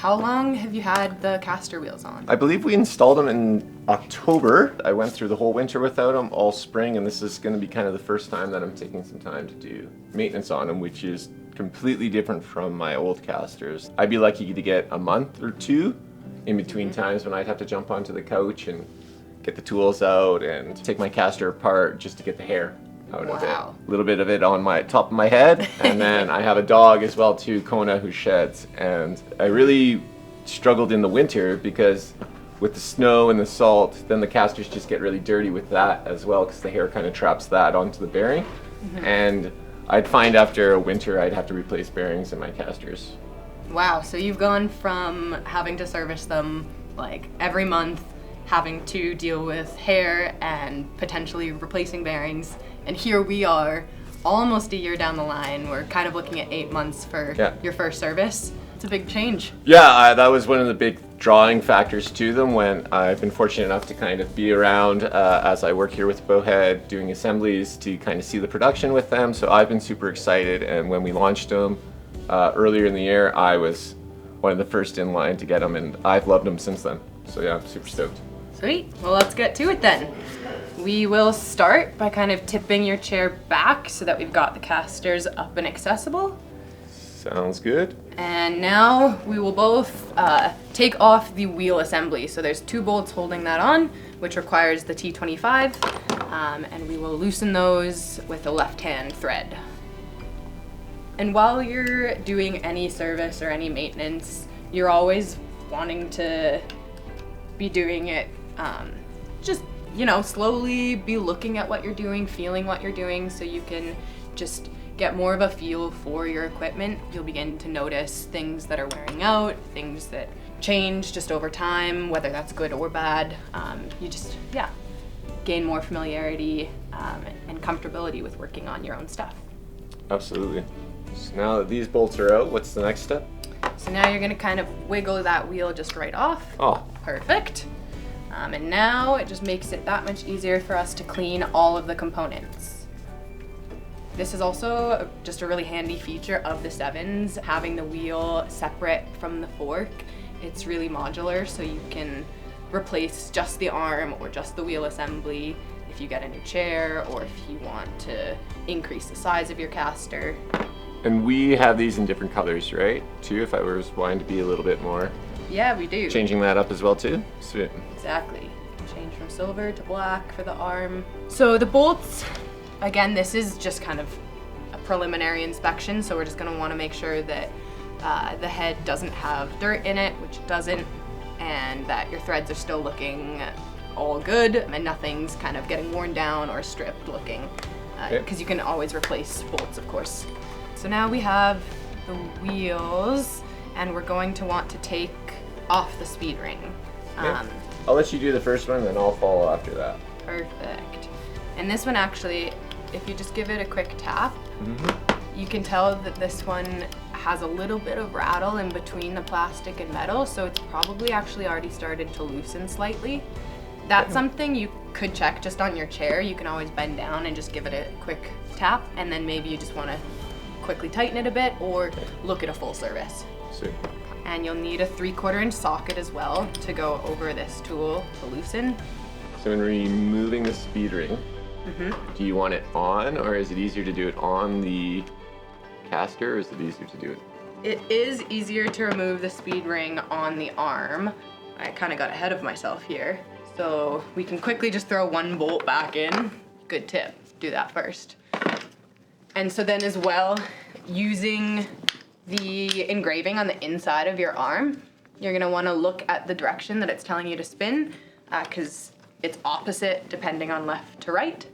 How long have you had the caster wheels on? I believe we installed them in October. I went through the whole winter without them, all spring, and this is going to be kind of the first time that I'm taking some time to do maintenance on them, which is completely different from my old casters. I'd be lucky to get a month or two in between times when I'd have to jump onto the couch and get the tools out and take my caster apart just to get the hair out of it. A little bit of it on my top of my head, and then I have a dog as well too, Kona, who sheds, and I really struggled in the winter because with the snow and the salt, then the casters just get really dirty with that as well because the hair kind of traps that onto the bearing. And I'd find after a winter I'd have to replace bearings in my casters. Wow, so you've gone from having to service them like every month, having to deal with hair and potentially replacing bearings, and here we are almost a year down the line. We're kind of looking at 8 months for your first service. It's a big change. Yeah, that was one of the big drawing factors to them when I've been fortunate enough to kind of be around as I work here with Bowhead doing assemblies to kind of see the production with them. So I've been super excited, and when we launched them earlier in the year, I was one of the first in line to get them, and I've loved them since then. So yeah, I'm super stoked. Sweet, well let's get to it then. We will start by kind of tipping your chair back so that we've got the casters up and accessible. Sounds good. And now we will both take off the wheel assembly. So there's 2 bolts holding that on, which requires the T25, and we will loosen those with a left-hand thread. And while you're doing any service or any maintenance, you're always wanting to be doing it just, you know, slowly be looking at what you're doing, feeling what you're doing, so you can just get more of a feel for your equipment. You'll begin to notice things that are wearing out, things that change just over time, whether that's good or bad. You just, gain more familiarity and comfortability with working on your own stuff. Absolutely. So now that these bolts are out, what's the next step? So now you're gonna kind of wiggle that wheel just right off. Oh. Perfect. And now it just makes it that much easier for us to clean all of the components. This is also just a really handy feature of the Sevens, having the wheel separate from the fork. It's really modular, so you can replace just the arm or just the wheel assembly if you get a new chair or if you want to increase the size of your caster. And we have these in different colors, right? Too, if I was wanting to be a little bit more. Yeah, we do. Changing that up as well too? Sweet. Exactly. Change from silver to black for the arm. So the bolts, again, this is just kind of a preliminary inspection, so we're just gonna wanna make sure that the head doesn't have dirt in it, which it doesn't, and that your threads are still looking all good and nothing's kind of getting worn down or stripped looking, because you can always replace bolts, of course. So now we have the wheels, and we're going to want to take off the speed ring. I'll let you do the first one, then I'll follow after that. Perfect. And this one actually, if you just give it a quick tap, you can tell that this one has a little bit of rattle in between the plastic and metal, so it's probably actually already started to loosen slightly. That's something you could check just on your chair. You can always bend down and just give it a quick tap, and then maybe you just want to quickly tighten it a bit or look at a full service. Sweet. And you'll need a 3/4 inch socket as well to go over this tool to loosen. So when removing the speed ring, do you want it on, or is it easier to do it on the caster, or is it easier to do it? It is easier to remove the speed ring on the arm. I kind of got ahead of myself here. So we can quickly just throw 1 bolt back in. Good tip, do that first. And so then as well, using the engraving on the inside of your arm, you're gonna wanna look at the direction that it's telling you to spin, because it's opposite depending on left to right.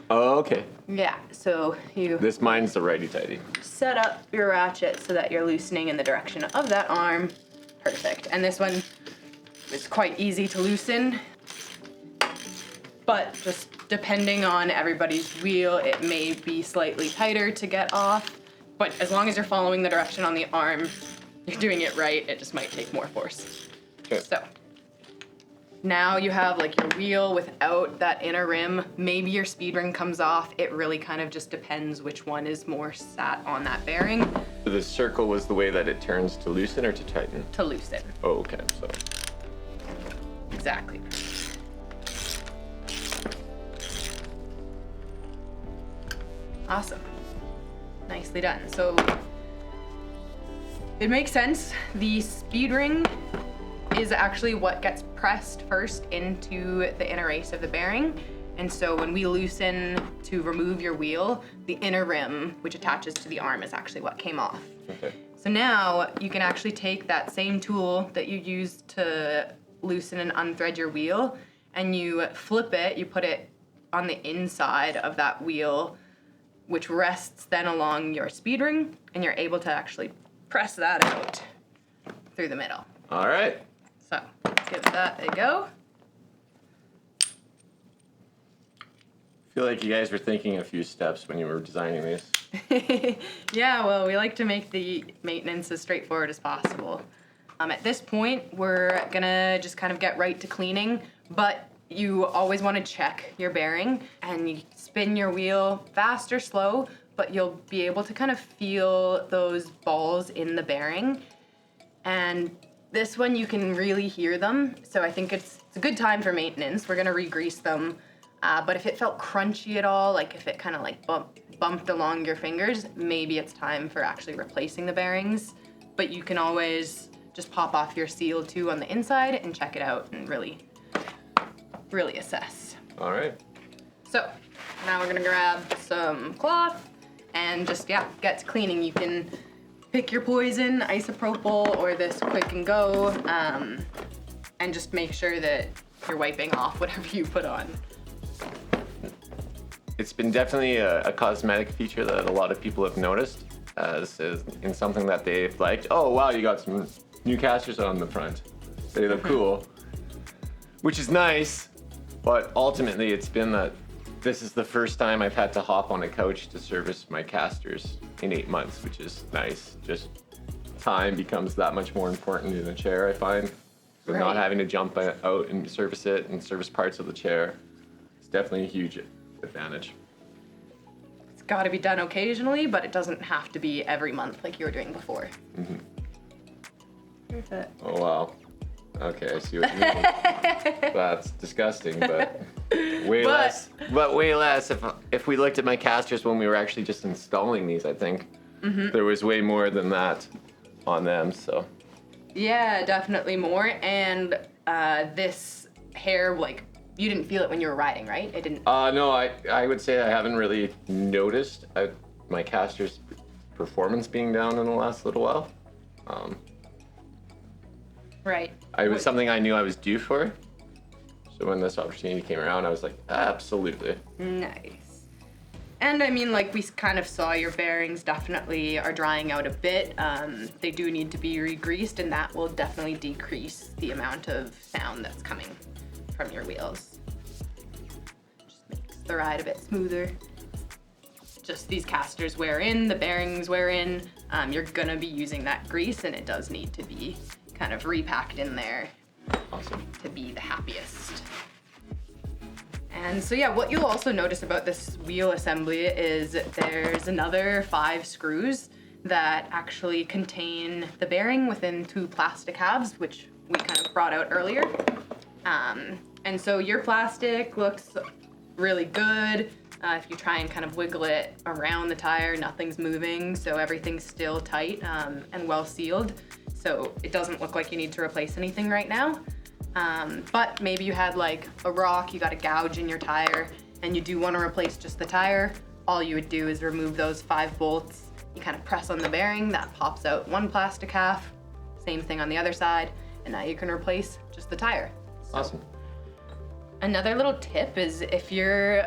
Oh, okay. Yeah, so you Mine's the righty-tighty. set up your ratchet so that you're loosening in the direction of that arm. Perfect. And this one is quite easy to loosen, but just depending on everybody's wheel, it may be slightly tighter to get off. But as long as you're following the direction on the arm, you're doing it right. It just might take more force. Okay. So now you have like your wheel without that inner rim. Maybe your speed ring comes off. It really kind of just depends which one is more sat on that bearing. So the circle was the way that it turns to loosen or to tighten? To loosen. Oh, okay, so. Exactly. Awesome. Nicely done. So it makes sense. The speed ring is actually what gets pressed first into the inner race of the bearing. And so when we loosen to remove your wheel, the inner rim, which attaches to the arm, is actually what came off. Okay. So now you can actually take that same tool that you used to loosen and unthread your wheel, and you flip it, you put it on the inside of that wheel, which rests then along your speed ring, and you're able to actually press that out through the middle. All right. So let's give that a go. I feel like you guys were thinking a few steps when you were designing this. Yeah, well, we like to make the maintenance as straightforward as possible. At this point, we're gonna just kind of get right to cleaning, but you always want to check your bearing, and you spin your wheel fast or slow, but you'll be able to kind of feel those balls in the bearing. And this one, you can really hear them, so I think it's a good time for maintenance. We're gonna re-grease them, but if it felt crunchy at all, like if it kind of like bumped along your fingers, maybe it's time for actually replacing the bearings. But you can always just pop off your seal too on the inside and check it out and really assess. All right. So now we're gonna grab some cloth and just, get to cleaning. You can pick your poison, isopropyl, or this quick and go, and just make sure that you're wiping off whatever you put on. It's been definitely a cosmetic feature that a lot of people have noticed. This is in something that they've liked. Oh wow, you got some new casters on the front. They look cool, which is nice, but ultimately it's been that this is the first time I've had to hop on a couch to service my casters in 8 months, which is nice. Just time becomes that much more important in a chair, I find. So not having to jump out and service it and service parts of the chair, it's definitely a huge advantage. It's got to be done occasionally, but it doesn't have to be every month like you were doing before. Mm-hmm. Perfect. Oh wow. Okay, I see what you mean. That's disgusting, but way less. But way less. If we looked at my casters when we were actually just installing these, I think there was way more than that on them. So. Yeah, definitely more. And this hair, like, you didn't feel it when you were riding, right? It didn't. No, I would say I haven't really noticed my caster's performance being down in the last little while. Right. It was something I knew I was due for. So when this opportunity came around, I was like, absolutely. Nice. And I mean, like, we kind of saw your bearings definitely are drying out a bit. They do need to be re-greased, and that will definitely decrease the amount of sound that's coming from your wheels. Just makes the ride a bit smoother. Just these casters wear in, the bearings wear in. You're gonna be using that grease, and it does need to be kind of repacked in there. Awesome. To be the happiest. And so yeah, what you'll also notice about this wheel assembly is there's another 5 screws that actually contain the bearing within 2 plastic halves, which we kind of brought out earlier. And so your plastic looks really good. If you try and kind of wiggle it around the tire, nothing's moving, so everything's still tight and well sealed. So it doesn't look like you need to replace anything right now. But maybe you had like a rock, you got a gouge in your tire, and you do want to replace just the tire. All you would do is remove those 5 bolts. You kind of press on the bearing, that pops out 1 plastic half. Same thing on the other side, and now you can replace just the tire. So, awesome. Another little tip is if you're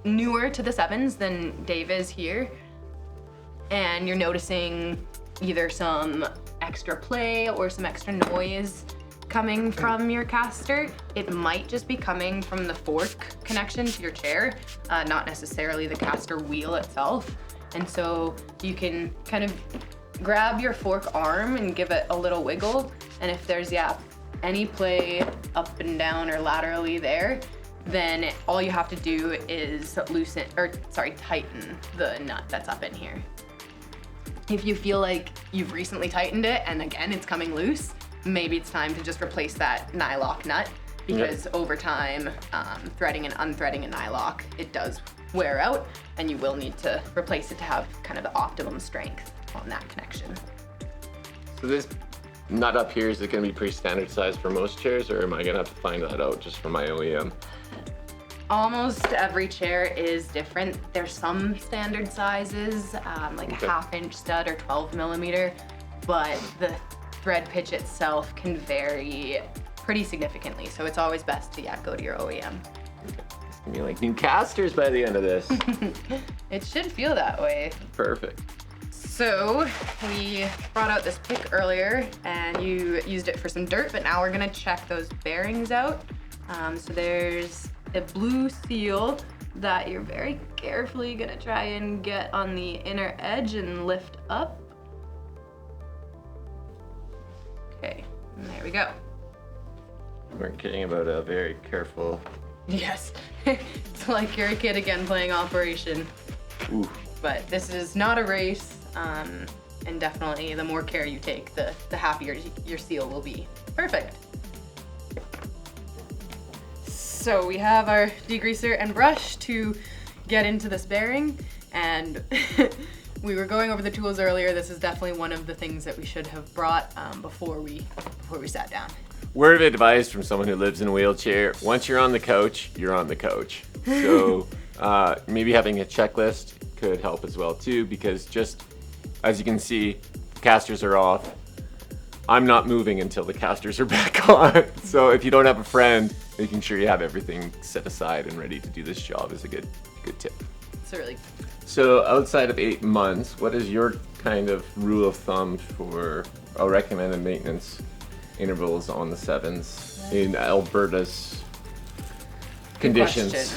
newer to the Sevens than Dave is here, and you're noticing either some extra play or some extra noise coming from your caster, it might just be coming from the fork connection to your chair, not necessarily the caster wheel itself. And so you can kind of grab your fork arm and give it a little wiggle, and if there's any play up and down or laterally there, then all you have to do is tighten the nut that's up in here. If you feel like you've recently tightened it and again it's coming loose, maybe it's time to just replace that nylock nut, because over time, threading and unthreading a nylock, it does wear out and you will need to replace it to have kind of the optimum strength on that connection. So this nut up here, is it going to be pretty standard size for most chairs, or am I going to have to find that out just for my OEM? Almost every chair is different. There's some standard sizes, like a 1/2 inch stud or 12 millimeter, but the thread pitch itself can vary pretty significantly. So it's always best to go to your OEM. It's gonna be like new casters by the end of this. It should feel that way. Perfect. So we brought out this pick earlier and you used it for some dirt, but now we're gonna check those bearings out. So there's a blue seal that you're very carefully gonna try and get on the inner edge and lift up. Okay, and there we go. We're kidding about a very careful. Yes, it's like you're a kid again playing Operation. Ooh. But this is not a race, and definitely the more care you take, the happier your seal will be. Perfect. So we have our degreaser and brush to get into this bearing, and we were going over the tools earlier. This is definitely one of the things that we should have brought before we sat down. Word of advice from someone who lives in a wheelchair: once you're on the couch, you're on the couch. So maybe having a checklist could help as well too, because just as you can see, the casters are off. I'm not moving until the casters are back on. So if you don't have a friend, making sure you have everything set aside and ready to do this job is a good tip. It's really. So outside of 8 months, what is your kind of rule of thumb for a recommended maintenance intervals on the Sevens in Alberta's conditions?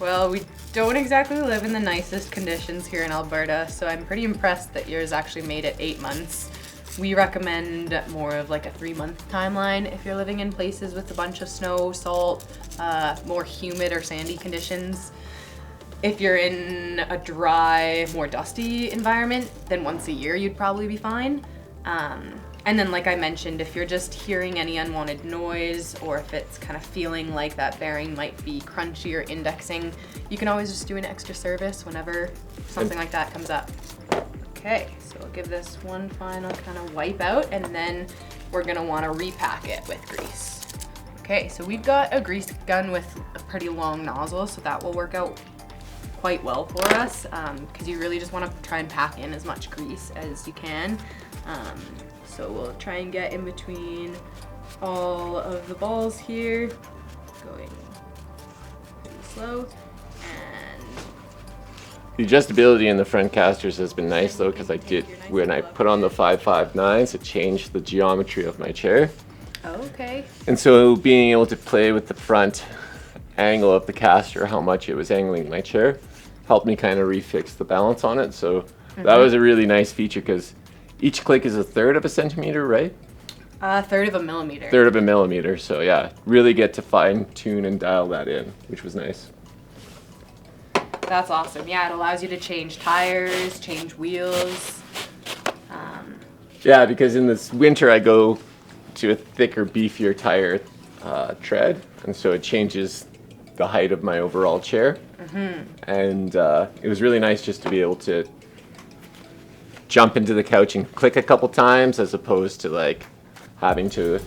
Well, we don't exactly live in the nicest conditions here in Alberta, so I'm pretty impressed that yours actually made it 8 months. We recommend more of like a 3-month timeline if you're living in places with a bunch of snow, salt, more humid or sandy conditions. If you're in a dry, more dusty environment, then once a year you'd probably be fine. And then like I mentioned, if you're just hearing any unwanted noise, or if it's kind of feeling like that bearing might be crunchy or indexing, you can always just do an extra service whenever something like that comes up. Okay, so we'll give this one final kind of wipe out, and then we're gonna wanna repack it with grease. Okay, so we've got a grease gun with a pretty long nozzle, so that will work out quite well for us, because you really just wanna try and pack in as much grease as you can. So we'll try and get in between all of the balls here, going pretty slow. The adjustability in the front casters has been nice though, because when I put on the 559s, it changed the geometry of my chair. Okay. And so being able to play with the front angle of the caster, how much it was angling my chair, helped me kind of refix the balance on it. So that was a really nice feature, because each click is 1/3 of a centimeter, right? 1/3 of a millimeter. 1/3 of a millimeter. So yeah, really get to fine tune and dial that in, which was nice. That's awesome. Yeah, it allows you to change tires, change wheels. Yeah, because in this winter I go to a thicker, beefier tire tread, and so it changes the height of my overall chair. And it was really nice just to be able to jump into the couch and click a couple times, as opposed to like having to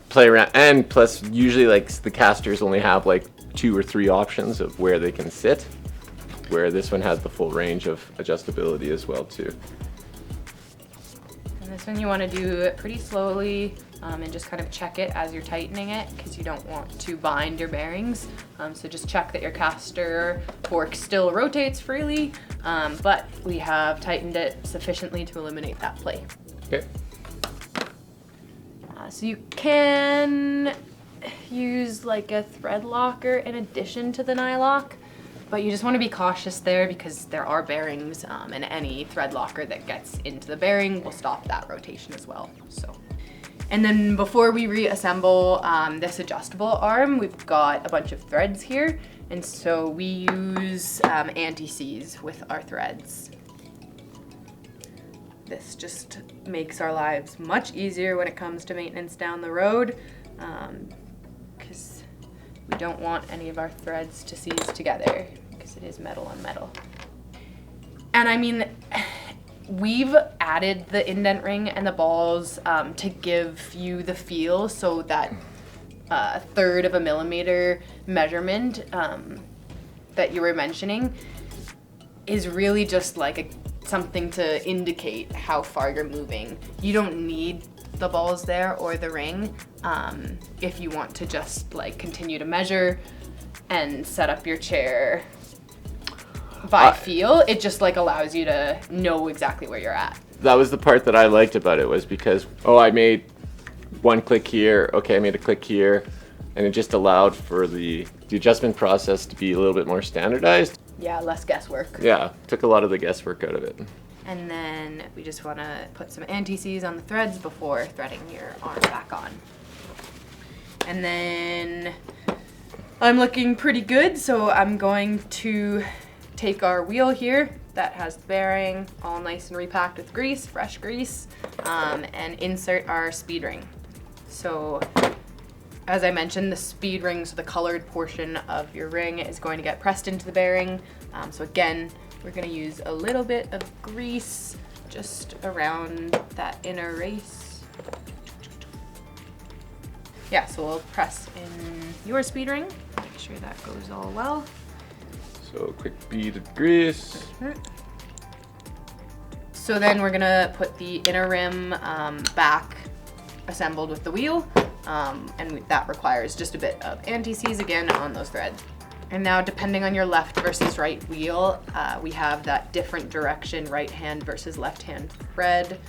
play around. And plus, usually like the casters only have like 2 or 3 options of where they can sit, where this one has the full range of adjustability as well too. And this one you want to do it pretty slowly, and just kind of check it as you're tightening it, because you don't want to bind your bearings. So just check that your caster fork still rotates freely, but we have tightened it sufficiently to eliminate that play. Okay. So you can use like a thread locker in addition to the nylock. But you just want to be cautious there because there are bearings, and any thread locker that gets into the bearing will stop that rotation as well. So, and then before we reassemble this adjustable arm, we've got a bunch of threads here, and so we use anti-seize with our threads. This just makes our lives much easier when it comes to maintenance down the road, because we don't want any of our threads to seize together because it is metal on metal. And I mean, we've added the indent ring and the balls to give you the feel, so that 1/3 of a millimeter measurement that you were mentioning is really just like something to indicate how far you're moving. You don't need the balls there or the ring if you want to just like continue to measure and set up your chair by feel. It just like allows you to know exactly where you're at. That was the part that I liked about it, was because, oh, I made one click here, okay, I made a click here, and it just allowed for the adjustment process to be a little bit more standardized. Yeah, less guesswork. Yeah, took a lot of the guesswork out of it. And then we just want to put some anti-seize on the threads before threading your arm back on. And then I'm looking pretty good, so I'm going to take our wheel here that has the bearing all nice and repacked with grease, fresh grease, and insert our speed ring. So as I mentioned, the speed ring, so the colored portion of your ring, is going to get pressed into the bearing. So again, we're going to use a little bit of grease just around that inner race. Yeah, so we'll press in your speed ring, make sure that goes all well. So quick bead of grease. So then we're gonna put the inner rim back assembled with the wheel, and that requires just a bit of anti-seize again on those threads. And now, depending on your left versus right wheel, we have that different direction, right hand versus left hand thread,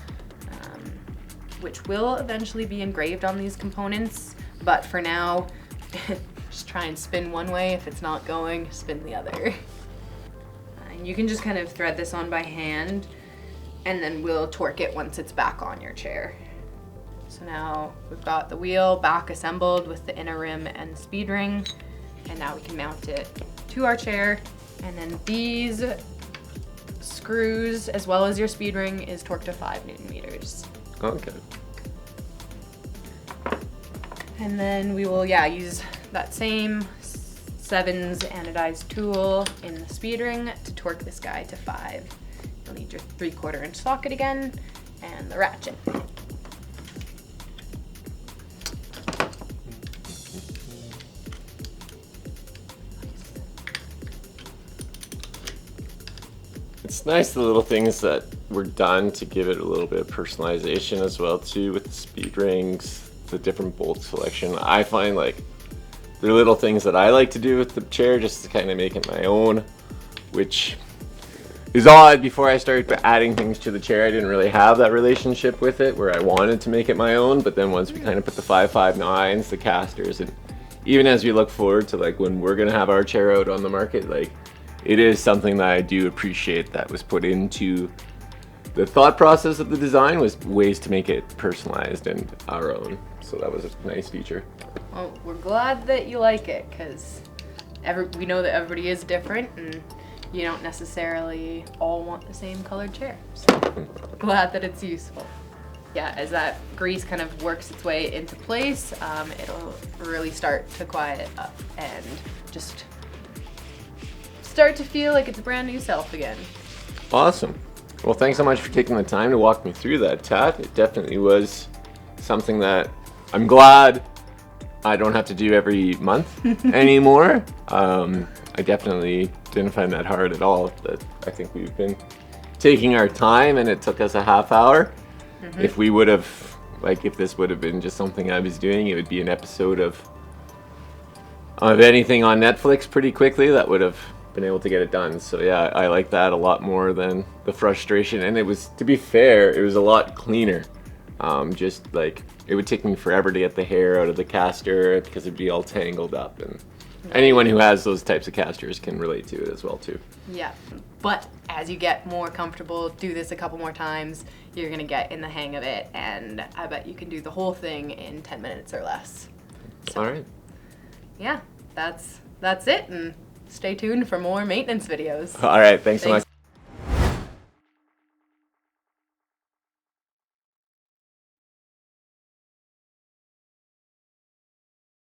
which will eventually be engraved on these components. But for now, just try and spin one way. If it's not going, spin the other. And you can just kind of thread this on by hand, and then we'll torque it once it's back on your chair. So now we've got the wheel back assembled with the inner rim and the speed ring. And now we can mount it to our chair. And then these screws, as well as your speed ring, is torqued to 5 Newton meters. Okay. And then we will, use that same Sevens anodized tool in the speed ring to torque this guy to 5. You'll need your 3/4 inch socket again and the ratchet. It's nice, the little things that were done to give it a little bit of personalization as well too, with the speed rings, the different bolt selection. I find like they're little things that I like to do with the chair just to kind of make it my own, which is odd. Before I started adding things to the chair, I didn't really have that relationship with it where I wanted to make it my own, but then once we kind of put the 559s, the casters, and even as we look forward to like when we're gonna have our chair out on the market, like it is something that I do appreciate that was put into the thought process of the design, was ways to make it personalized and our own. So that was a nice feature. Well, we're glad that you like it, because we know that everybody is different and you don't necessarily all want the same colored chair. So glad that it's useful. Yeah, as that grease kind of works its way into place, it'll really start to quiet up and just start to feel like it's a brand new self again. Awesome. Well, thanks so much for taking the time to walk me through that, Tat. It definitely was something that I'm glad I don't have to do every month anymore. I definitely didn't find that hard at all. But I think we've been taking our time, and it took us a half hour. Mm-hmm. If we would have, like, if this would have been just something I was doing, it would be an episode of anything on Netflix pretty quickly that would have been able to get it done. So yeah, I like that a lot more than the frustration. And it was, to be fair, it was a lot cleaner. Just like, it would take me forever to get the hair out of the caster because it'd be all tangled up, and Anyone who has those types of casters can relate to it as well too. Yeah, but as you get more comfortable, do this a couple more times, you're gonna get in the hang of it, and I bet you can do the whole thing in 10 minutes or less. So, All right. yeah, that's it, and stay tuned for more maintenance videos. All right, thanks so much.